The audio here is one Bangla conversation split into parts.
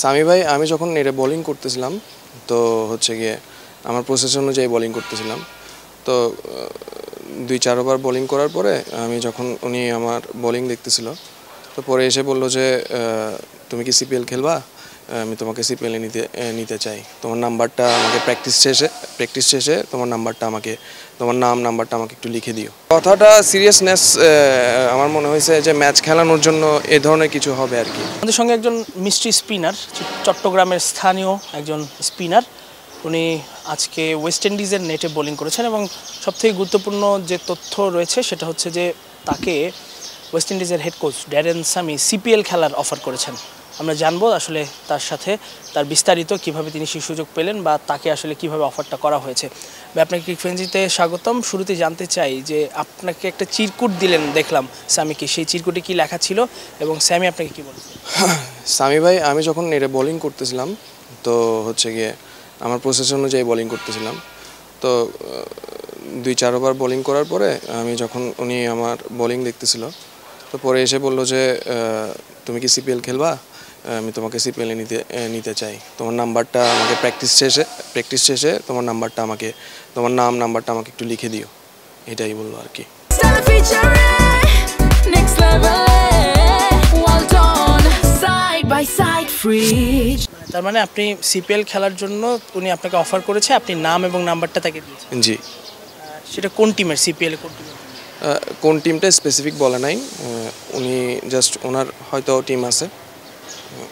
সামি ভাই, আমি যখন এটা বোলিং করতেছিলাম তো হচ্ছে গিয়ে আমার প্রসেস অনুযায়ী বোলিং করতেছিলাম। তো 2-4 ওভার বোলিং করার পরে উনি আমার বোলিং দেখতেছিল, তো পরে এসে বললো যে তুমি কি সিপিএল খেলবা, আমি তোমাকে সিপিএলে নিতে চাই, তোমার নাম্বারটা আমাকে প্র্যাকটিস শেষে তোমার নাম্বারটা আমাকে একটু লিখে দিও। কথাটা সিরিয়াসনেস আমার মনে হয়েছে যে ম্যাচ খেলানোর জন্য এ ধরনের কিছু হবে আর কি। আমাদের সঙ্গে একজন মিস্ট্রি স্পিনার, চট্টগ্রামের স্থানীয় একজন স্পিনার, উনি আজকে ওয়েস্ট ইন্ডিজের নেটে বোলিং করেছেন এবং সবথেকে গুরুত্বপূর্ণ যে তথ্য রয়েছে সেটা হচ্ছে যে তাকে ওয়েস্ট ইন্ডিজের head coach Darren Sami CPL খেলার অফার করেছেন। আমরা জানবো আসলে তার সাথে তার বিস্তারিত কিভাবে তিনি সেই সুযোগ পেলেন বা তাকে আসলে কিভাবে অফারটা করা হয়েছে। আপনাকে ক্রিকফ্রেঞ্চিতে স্বাগতম। শুরুতে জানতে চাই যে আপনাকে একটা চিরকুট দিলেন দেখলাম স্যামিকে, সেই চিরকুটে কি লেখা ছিল এবং স্যামি আপনাকে কি বলেছে? সামি ভাই, আমি যখন এটা বোলিং করতেছিলাম তো হচ্ছে গিয়ে আমার প্রসেস অনুযায়ী বোলিং করতেছিলাম। তো 2-4 ওভার বোলিং করার পরে উনি আমার বোলিং দেখতেছিল, তো পরে এসে বললো যে তুমি কি সিপিএল খেলবা, আমি তোমাকে সিপিএলে নিতে চাই, তোমার নাম্বারটা আমাকে প্র্যাকটিস শেষে তোমার নাম্বারটা আমাকে একটু লিখে দিও, এটাই বললো আর কি। তার মানে আপনি সিপিএল খেলার জন্য উনি আপনাকে অফার করেছে, আপনি নাম এবং নাম্বারটা তাকে দিয়েছেন? জি। সেটা কোন টিমের, সিপিএল কোন টিমের? কোন টিমটা স্পেসিফিক বলে নাই, উনি জাস্ট ওনার হয়তো টিম আছে।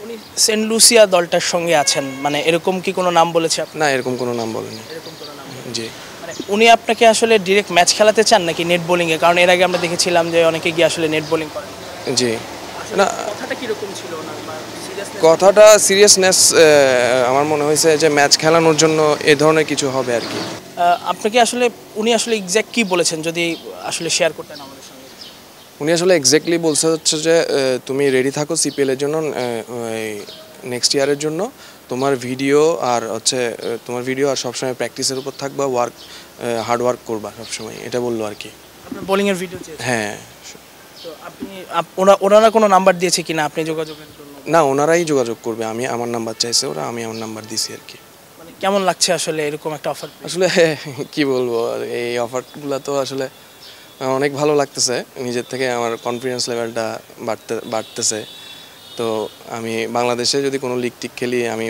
উনি সেন্ট লুসিয়া দলটার সঙ্গে আছেন, মানে এরকম কি কোনো নাম বলেছে? না, এরকম কোনো নাম বলেনি। জি। মানে উনি আপনাকে আসলে ডিরেক্ট ম্যাচ খেলাতে চান নাকি নেট বোলিংয়ে? কারণ এর আগে আমরা দেখেছিলাম যে অনেকে গিয়ে আসলে নেট বোলিং করেন। জি। না, কথাটা কিরকম ছিল ওনার? কথাটা সিরিয়াসনেস আমার মনে হয়েছে যে ম্যাচ খেলানোর জন্য এ ধরনের কিছু হবে আর কি। আপনাকে আসলে উনি আসলে এক্স্যাক্ট কি বলেছেন যদি আসলে শেয়ার করতেন আমাদের সঙ্গে? উনি আসলে এক্স্যাক্টলি বলছে হচ্ছে যে তুমি রেডি থাকো সিপিএলের জন্য, নেক্সট ইয়ারের জন্য, তোমার ভিডিও আর সবসময় প্র্যাকটিসের উপর থাকবা, হার্ড ওয়ার্ক করবা সবসময়, এটা বললো আর কি। আপনার বোলিংয়ের ভিডিও চেয়েছে? হ্যাঁ। তো আপনি ওনারা কোনো নাম্বার দিয়েছে কিনা আপনি যোগাযোগের জন্য? না, ওনারাই যোগাযোগ করবে, আমার নাম্বার চাইছে ওরা, আমি আমার নাম্বার দিছি আর কি। মানে কেমন লাগছে আসলে এরকম একটা অফার? আসলে কি বলবো, এই অফারগুলো তো আসলে অনেক ভালো লাগতেছে, নিজের থেকে আমার কনফিডেন্স লেভেলটা বাড়তেছে। তো আমি বাংলাদেশে যদি কোনো লিগ টিক খেলি, আমি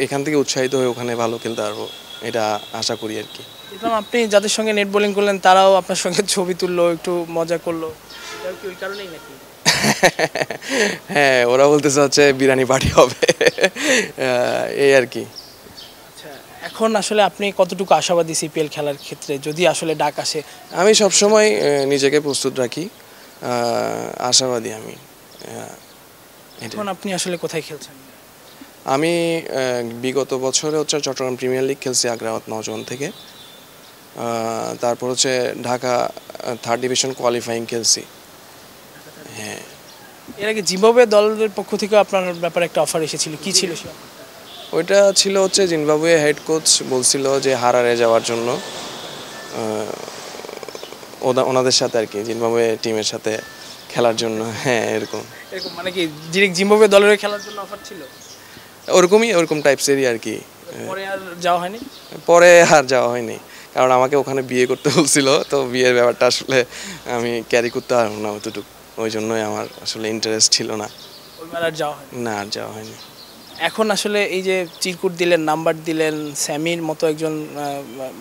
এখান থেকে উৎসাহিত হয়ে ওখানে ভালো খেলতে পারবো, এটা আশা করি আর কি। দেখলাম আপনি যাদের সঙ্গে নেট বোলিং করলেন তারাও আপনার সঙ্গে ছবি তুললো, একটু মজা করলো, এটাও কি ওই কারণেই নাকি? হ্যাঁ, ওরা বলতেছে হচ্ছে বিরিয়ানি পার্টি হবে, এই আর কি। আচ্ছা, এখন আসলে আপনি কতটুকু আশাবাদী সিপিএল খেলার ক্ষেত্রে যদি আসলে ডাক আসে? আমি সবসময় নিজেকে প্রস্তুত রাখি, আশাবাদী আমি। এখন আপনি আসলে কোথায় খেলছেন? আমি বিগত বছরে হচ্ছে চট্টগ্রাম প্রিমিয়ার লিগ খেলছি আগ্রাবাদ নওজোয়ান থেকে, তারপর হচ্ছে ঢাকা 3rd ডিভিশন কোয়ালিফাইং খেলছি। হ্যাঁ। এর আগে জিম্বাবুয়ে দলের পক্ষ থেকে আপনার ব্যাপারে একটা অফার এসেছিল, কি ছিল? ওইটা ছিল হচ্ছে জিম্বাবুয়ে হেড কোচ বলছিল যে হারারে যাওয়ার জন্য, ওনাদের সাথে আর কি, জিম্বাবুয়ে টিমের সাথে খেলার জন্য। হ্যাঁ, এরকম মানে কি ডিরেক্ট জিম্বাবুয়ে দলের খেলার জন্য অফার ছিল? ওরকম টাইপসেরই আর কি। পরে আর যাওয়া হয়নি? পরে আর যাওয়া হয়নি, কারণ আমাকে ওখানে বিয়ে করতে বলছিল, তো বিয়ের ব্যাপারটা আসলে আমি ক্যারি করতে পারবো না অতটুকু, ওই জন্যই আমার আসলে ইন্টারেস্ট ছিল না। আর যাওয়া হয়নি? না, আর যাওয়া হয়নি। এখন আসলে এই যে চিরকুট দিলেন, নাম্বার দিলেন, স্যামির মতো একজন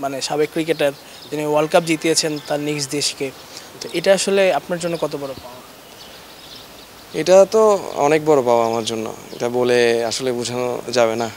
মানে সাবেক ক্রিকেটার যিনি ওয়ার্ল্ড কাপ জিতিয়েছেন তার নিজ দেশকে, তো এটা আসলে আপনার জন্য কত বড় পাওয়া? এটা তো অনেক বড় পাওয়া আমার জন্য, এটা বলে আসলে বোঝানো যাবে না।